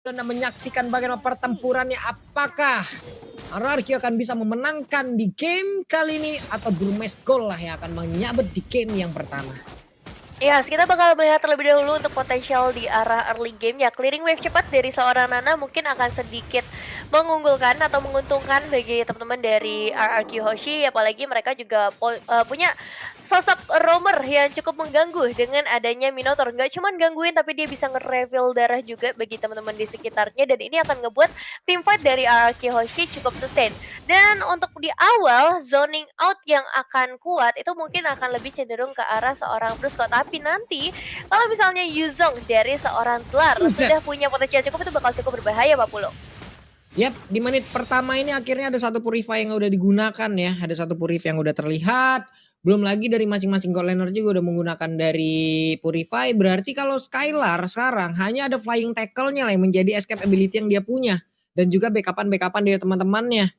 Anda menyaksikan bagaimana pertempurannya, apakah RRQ akan bisa memenangkan di game kali ini atau Burmese Gold lah yang akan menyabet di game yang pertama. Ya, kita bakal melihat terlebih dahulu untuk potensial di arah early game ya. Clearing wave cepat dari seorang Nana mungkin akan sedikit mengunggulkan atau menguntungkan bagi teman-teman dari RRQ Hoshi, apalagi mereka juga punya sosok roamer yang cukup mengganggu dengan adanya Minotaur. Nggak cuma gangguin, tapi dia bisa nge-reveal darah juga bagi teman-teman di sekitarnya, dan ini akan ngebuat teamfight dari RRQ Hoshi cukup sustain. Dan untuk di awal, zoning out yang akan kuat itu mungkin akan lebih cenderung ke arah seorang Brusco. Tapi nanti kalau misalnya Yuzong dari seorang Dlar sudah punya potensi cukup, itu bakal cukup berbahaya Pak Pulo. Yap, di menit pertama ini akhirnya ada satu Purify yang udah digunakan ya. Ada satu Purify yang udah terlihat. Belum lagi dari masing-masing gold laner juga udah menggunakan dari Purify. Berarti kalau Skylar sekarang hanya ada flying tackle-nya lah yang menjadi escape ability yang dia punya. Dan juga backupan dari teman-temannya.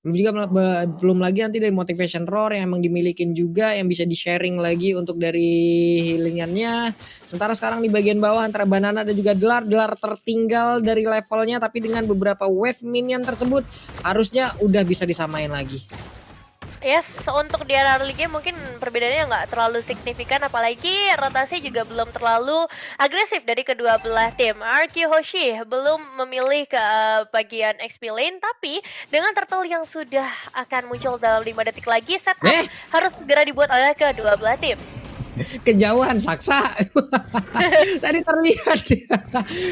Belum lagi nanti dari motivation roar yang emang dimilikin juga, yang bisa di sharing lagi untuk dari healingannya. Sementara sekarang di bagian bawah antara Banana dan juga Dlar tertinggal dari levelnya, tapi dengan beberapa wave minion tersebut harusnya udah bisa disamain lagi. Yes, untuk di area early game mungkin perbedaannya nggak terlalu signifikan, apalagi rotasi juga belum terlalu agresif dari kedua belah tim. RRQ Hoshi belum memilih ke bagian XP lane, tapi dengan turtle yang sudah akan muncul dalam 5 detik lagi, setup harus segera dibuat oleh kedua belah tim. Kejauhan Saksa. Tadi terlihat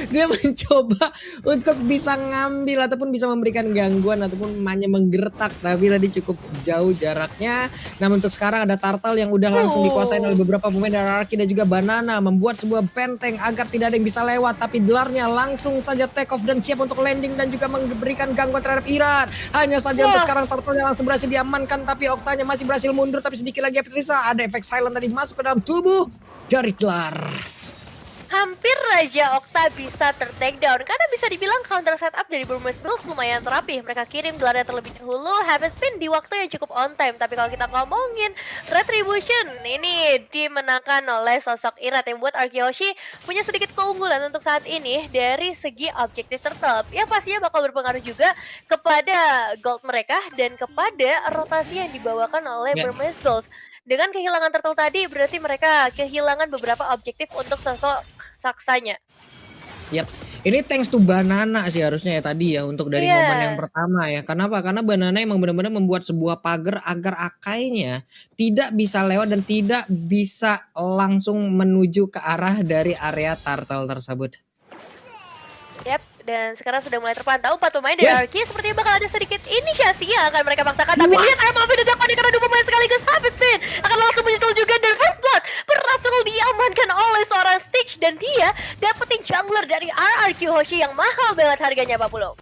dia mencoba untuk bisa ngambil ataupun bisa memberikan gangguan ataupun hanya menggertak, tapi tadi cukup jauh jaraknya. Namun untuk sekarang ada Turtle yang udah langsung dikuasain oleh beberapa pemain dari Arki dan juga Banana, membuat sebuah benteng agar tidak ada yang bisa lewat, tapi Dlarnya langsung saja take off dan siap untuk landing dan juga memberikan gangguan terhadap Iran. Hanya saja untuk sekarang Turtle langsung berhasil diamankan, tapi Oktanya masih berhasil mundur, tapi sedikit lagi ada efek silent tadi masuk ke dalam tubuh dari Dlar. Hampir aja Okta bisa ter-takedown, karena bisa dibilang counter setup dari Burmese Gold lumayan terapi. Mereka kirim Dlarnya terlebih dahulu, have a spin di waktu yang cukup on time. Tapi kalau kita ngomongin Retribution, ini dimenangkan oleh sosok Irat yang buat RRQ Hoshi punya sedikit keunggulan untuk saat ini dari segi objektif turtle, yang pastinya bakal berpengaruh juga kepada gold mereka dan kepada rotasi yang dibawakan oleh Burmese Gold. Dengan kehilangan turtle tadi, berarti mereka kehilangan beberapa objektif untuk sosok Saksanya. Yap, ini thanks to Banana sih harusnya ya tadi ya, untuk dari momen yang pertama ya. Kenapa? Karena Banana emang benar-benar membuat sebuah pagar agar Akainya tidak bisa lewat dan tidak bisa langsung menuju ke arah dari area turtle tersebut. Yap, dan sekarang sudah mulai terpantau 4 pemain dari RRQ. Sepertinya bakal ada sedikit inisiasi yang akan mereka paksakan. Tapi lihat Mavi dan Jakoni karena 2 pemain sekaligus habis spin akan langsung menyusul juga, dan first blood berhasil diamankan oleh seorang Stitch, dan dia dapetin jungler dari RRQ Hoshi yang mahal banget harganya Pak Pulo.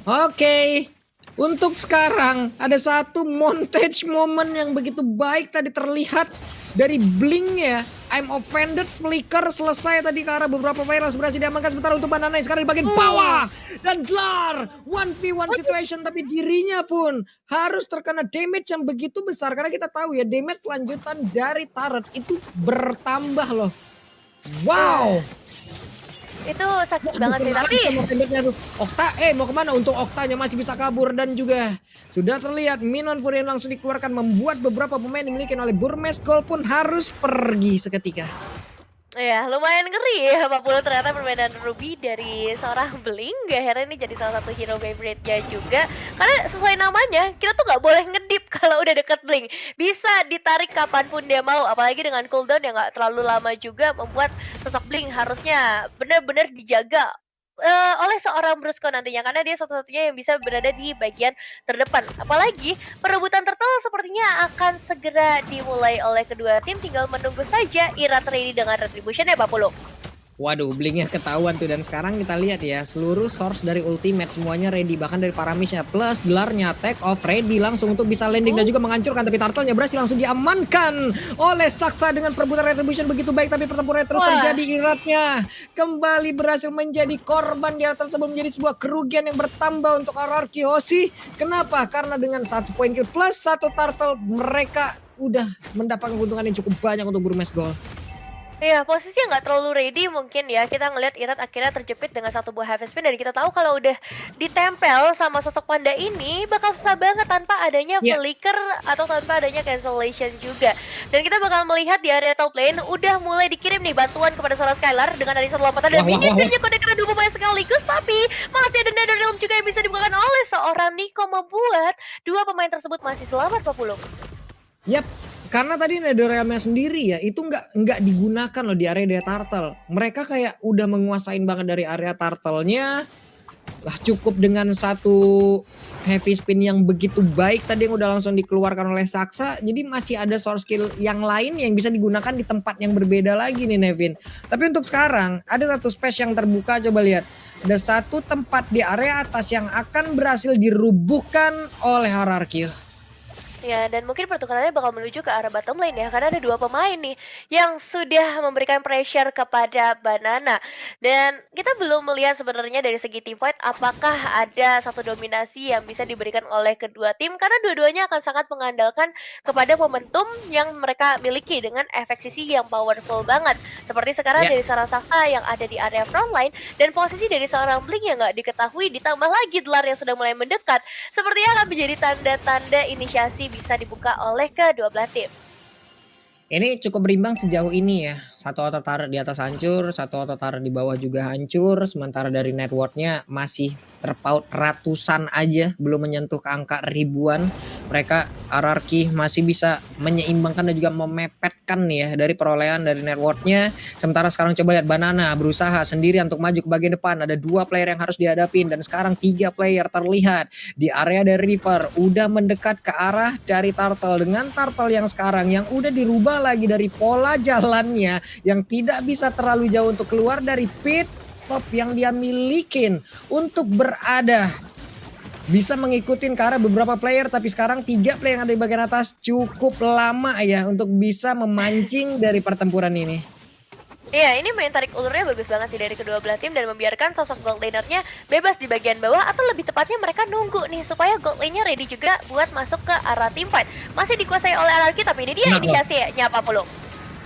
Oke. Untuk sekarang ada satu montage momen yang begitu baik tadi terlihat dari Blink ya. I'm offended, flicker selesai tadi ke arah beberapa player langsung berhasil diamankan. Sementara untuk Banana sekarang di bagian bawah, dan Dlar 1v1 situation, tapi dirinya pun harus terkena damage yang begitu besar, karena kita tahu ya damage lanjutan dari turret itu bertambah loh. Wow, itu sakit banget sih. Tapi Okta mau kemana? Untuk Oktanya masih bisa kabur, dan juga sudah terlihat Minon Fury langsung dikeluarkan, membuat beberapa pemain dimiliki oleh Burmese Gold pun harus pergi seketika. Ya, lumayan ngeri ya Pak Pulo, ternyata permainan Ruby dari seorang Blink akhirnya ini jadi salah satu hero favorite-nya juga. Karena sesuai namanya, kita tuh nggak boleh ngedip kalau udah deket Blink. Bisa ditarik kapanpun dia mau, apalagi dengan cooldown yang nggak terlalu lama juga, membuat sosok Blink harusnya benar-benar dijaga oleh seorang Brusco nantinya, karena dia satu-satunya yang bisa berada di bagian terdepan. Apalagi perebutan turtle sepertinya akan segera dimulai oleh kedua tim, tinggal menunggu saja Irat ready dengan Retribution ya Pak Pulo. Waduh, Blinknya ketahuan tuh, dan sekarang kita lihat ya seluruh source dari ultimate semuanya ready, bahkan dari Paramisnya plus Dlarnya take off ready langsung untuk bisa landing dan juga menghancurkan, tapi turtle-nya berhasil langsung diamankan oleh Saksa dengan perebutan Retribution begitu baik, tapi pertempuran terus terjadi. Iratnya kembali berhasil menjadi korban di atas tersebut, menjadi sebuah kerugian yang bertambah untuk RRQ Hoshi. Kenapa? Karena dengan 1 point kill plus 1 turtle mereka udah mendapatkan keuntungan yang cukup banyak untuk Burmese Gold. Iya, posisinya nggak terlalu ready mungkin ya. Kita ngelihat Irat akhirnya terjepit dengan satu buah Heavy Spin dan kita tahu kalau udah ditempel sama sosok panda ini bakal susah banget tanpa adanya Ya, flicker atau tanpa adanya cancellation juga. Dan kita bakal melihat di area top lane udah mulai dikirim nih bantuan kepada seorang Skylar dengan adanya satu lompatan dan wah wah minion wah wah. dia connect dua pemain sekaligus, tapi masih ada Nether Realm juga yang bisa dibukakan oleh seorang Nico membuat dua pemain tersebut masih selamat, Pak Pulung. Yap, karena tadi Netherrealm-nya sendiri ya, itu nggak digunakan loh di area turtle. Mereka kayak udah menguasain banget dari area turtle-nya. Lah cukup dengan satu heavy spin yang begitu baik tadi yang udah langsung dikeluarkan oleh Saksa. Jadi masih ada source skill yang lain yang bisa digunakan di tempat yang berbeda lagi nih Nevin. Tapi untuk sekarang ada satu space yang terbuka, coba lihat. Ada satu tempat di area atas yang akan berhasil dirubuhkan oleh Hierarchy. Ya, dan mungkin pertukarannya bakal menuju ke arah bottom lane ya, karena ada dua pemain nih yang sudah memberikan pressure kepada Banana. Dan kita belum melihat sebenarnya dari segi team fight apakah ada satu dominasi yang bisa diberikan oleh kedua tim, karena dua-duanya akan sangat mengandalkan kepada momentum yang mereka miliki dengan efek sisi yang powerful banget. Seperti sekarang dari seorang Saksa yang ada di area frontline dan posisi dari seorang Blink yang nggak diketahui ditambah lagi Dlar yang sudah mulai mendekat, sepertinya akan menjadi tanda-tanda inisiasi bisa dibuka oleh kedua belah tim. Ini cukup berimbang sejauh ini ya. Satu auto turret di atas hancur, satu auto turret di bawah juga hancur. Sementara dari networknya masih terpaut ratusan aja, belum menyentuh ke angka ribuan. Mereka Hierarchy masih bisa menyeimbangkan dan juga memepetkan ya dari perolehan dari networknya. Sementara sekarang coba lihat Banana berusaha sendirian untuk maju ke bagian depan. Ada 2 player yang harus dihadapin dan sekarang 3 player terlihat di area dari River. Udah mendekat ke arah dari Turtle dengan Turtle yang sekarang yang udah dirubah lagi dari pola jalannya yang tidak bisa terlalu jauh untuk keluar dari pit stop yang dia milikin untuk berada bisa mengikuti ke arah beberapa player, tapi sekarang 3 player yang ada di bagian atas cukup lama ya untuk bisa memancing dari pertempuran ini. Iya, ini main tarik ulurnya bagus banget sih dari kedua belah tim dan membiarkan sosok gold laner-nya bebas di bagian bawah, atau lebih tepatnya mereka nunggu nih supaya gold lane-nya ready juga buat masuk ke arah team fight. Masih dikuasai oleh Hierarchy, tapi ini dia inisiasinya apa Pulung.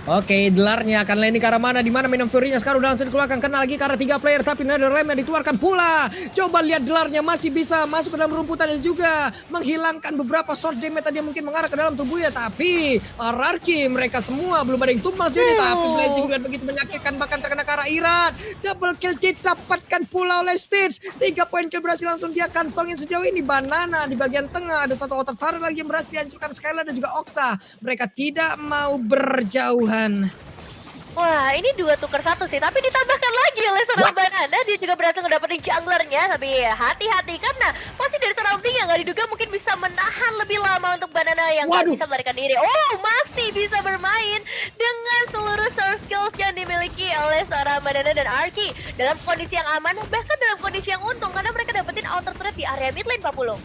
Oke, Dlarnya akan landing ke arah mana? Di mana Minum Fury-nya sekarang udah langsung dikeluarkan. Kena lagi ke arah 3 player, tapi Netherrealm yang dikeluarkan pula. Coba lihat Dlarnya masih bisa masuk ke dalam rumputan dan juga menghilangkan beberapa short damage tadi yang mungkin mengarah ke dalam tubuhnya. Tapi Hierarchy mereka semua belum ada yang tumbang jadi. Tapi Blazing Blade begitu menyakitkan, bahkan terkena ke arah Irat. Double kill didapatkan pula oleh Stitch. 3 poin kill berhasil langsung dia kantongin sejauh ini. Banana di bagian tengah. Ada satu outer turret lagi yang berhasil dihancurkan Skylar dan juga Okta. Mereka tidak mau berjauhan. Wah, ini 2 tukar 1 sih, tapi ditambahkan lagi oleh seorang Banana. Dia juga berhasil ngedapetin junglernya, tapi hati-hati karena pasti dari seorang Blink yang gak diduga mungkin bisa menahan lebih lama untuk Banana yang gak bisa melarikan diri. Oh, masih bisa bermain dengan seluruh source skills yang dimiliki oleh seorang Banana dan Arky dalam kondisi yang aman, bahkan dalam kondisi yang untung karena mereka dapetin outer turret di area mid lane, Pak Pulung.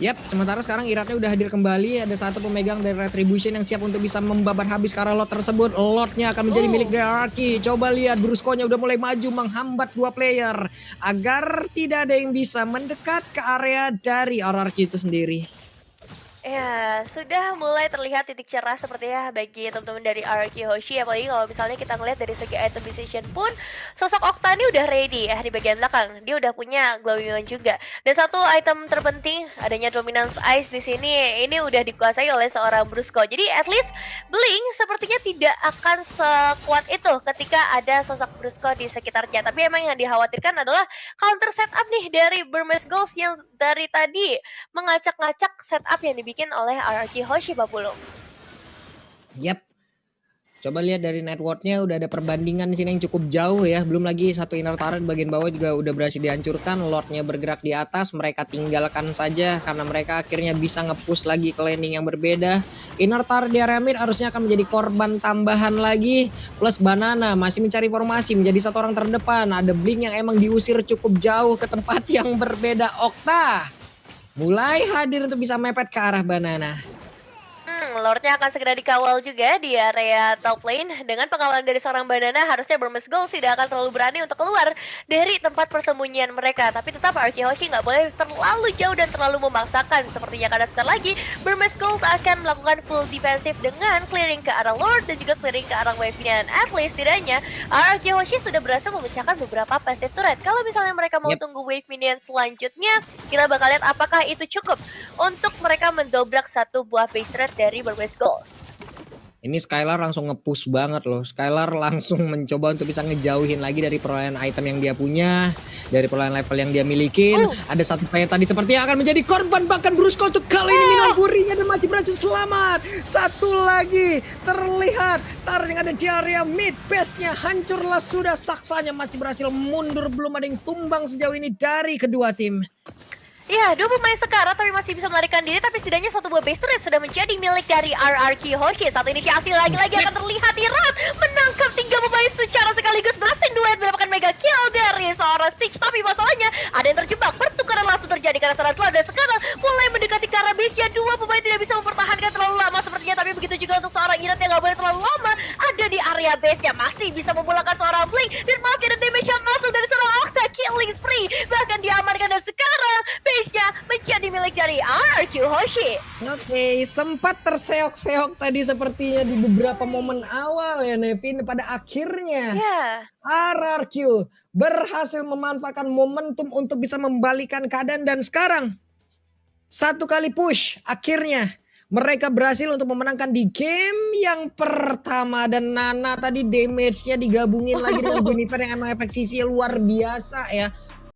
Yap, sementara sekarang Iratnya udah hadir kembali. Ada satu pemegang dari Retribution yang siap untuk bisa membabar habis karena lot tersebut. Lotnya akan menjadi milik dari Hierarchy. Coba lihat Brusco-nya udah mulai maju menghambat 2 player agar tidak ada yang bisa mendekat ke area dari Hierarchy itu sendiri. Ya, sudah mulai terlihat titik cerah sepertinya bagi teman-teman dari Hierarchy Hoshi. Apalagi kalau misalnya kita ngelihat dari segi item decision pun, sosok Okta ini udah ready ya di bagian belakang. Dia udah punya glowing one juga. Dan satu item terpenting, adanya dominance ice di sini, ini udah dikuasai oleh seorang Brusco. Jadi at least Blink sepertinya tidak akan sekuat itu ketika ada sosok Brusco di sekitarnya. Tapi emang yang dikhawatirkan adalah counter setup nih dari Burmese Girls yang dari tadi mengacak-ngacak setup yang dibikin oleh Hierarchy Hoshi, Pak Pulung. Yap. Coba lihat dari networknya udah ada perbandingan di sini yang cukup jauh ya. Belum lagi satu inner turret bagian bawah juga udah berhasil dihancurkan. Lordnya bergerak di atas, mereka tinggalkan saja karena mereka akhirnya bisa nge-push lagi ke landing yang berbeda. Inner turret di area mid harusnya akan menjadi korban tambahan lagi. Plus Banana masih mencari formasi menjadi satu orang terdepan. Ada Blink yang emang diusir cukup jauh ke tempat yang berbeda. Okta mulai hadir untuk bisa mepet ke arah Banana. Lordnya akan segera dikawal juga di area top lane. Dengan pengawalan dari seorang Banana, harusnya Burmese Gold tidak akan terlalu berani untuk keluar dari tempat persembunyian mereka. Tapi tetap RQ Hoshi nggak boleh terlalu jauh dan terlalu memaksakan. Sepertinya karena sekali lagi, Burmese Gold akan melakukan full defensif dengan clearing ke arah Lord dan juga clearing ke arah wave-nya. At least setidaknya, RQ Hoshi sudah berhasil memecahkan beberapa passive turret. Kalau misalnya mereka mau tunggu wave minion selanjutnya, kita bakal lihat apakah itu cukup untuk mereka mendobrak satu buah base turret dari Burmese Gold. Ini Skylar langsung nge-push banget loh. Skylar langsung mencoba untuk bisa ngejauhin lagi dari perolehan item yang dia punya, dari perolehan level yang dia milikin. Ada satu player tadi sepertinya akan menjadi korban, bahkan Brusco untuk kali ini minuman purinya dan masih berhasil selamat. Satu lagi terlihat Tar yang ada di area mid base-nya hancurlah sudah, saksanya masih berhasil mundur, belum ada yang tumbang sejauh ini dari kedua tim. Ya, dua pemain sekarat tapi masih bisa melarikan diri, tapi setidaknya satu buah base turret sudah menjadi milik dari RRQ Hoshi. Satu inisiasi lagi-lagi akan terlihat Irat menangkap 3 pemain secara sekaligus, berhasil duet mendapatkan mega kill dari seorang Stitch. Tapi masalahnya ada yang terjebak, pertukaran langsung terjadi karena serangan telah dan sekarang mulai mendekati ke arah base-nya. Dua pemain tidak bisa mempertahankan terlalu lama sepertinya, tapi begitu juga untuk seorang Irat yang gak boleh terlalu lama ada di area base-nya. Masih bisa memulangkan seorang Blink dan masih ada damage shot masuk dari seorang Octa, killing spree bahkan diamankan, dan sekarang base-nya menjadi milik dari RRQ Hoshi. Oke, sempat terseok-seok tadi sepertinya di beberapa momen awal ya Nevin. Pada akhirnya RRQ berhasil memanfaatkan momentum untuk bisa membalikan keadaan, dan sekarang satu kali push akhirnya mereka berhasil untuk memenangkan di game yang pertama. Dan Nana tadi damage-nya digabungin lagi dengan Guinevere yang emang efek sisi luar biasa ya.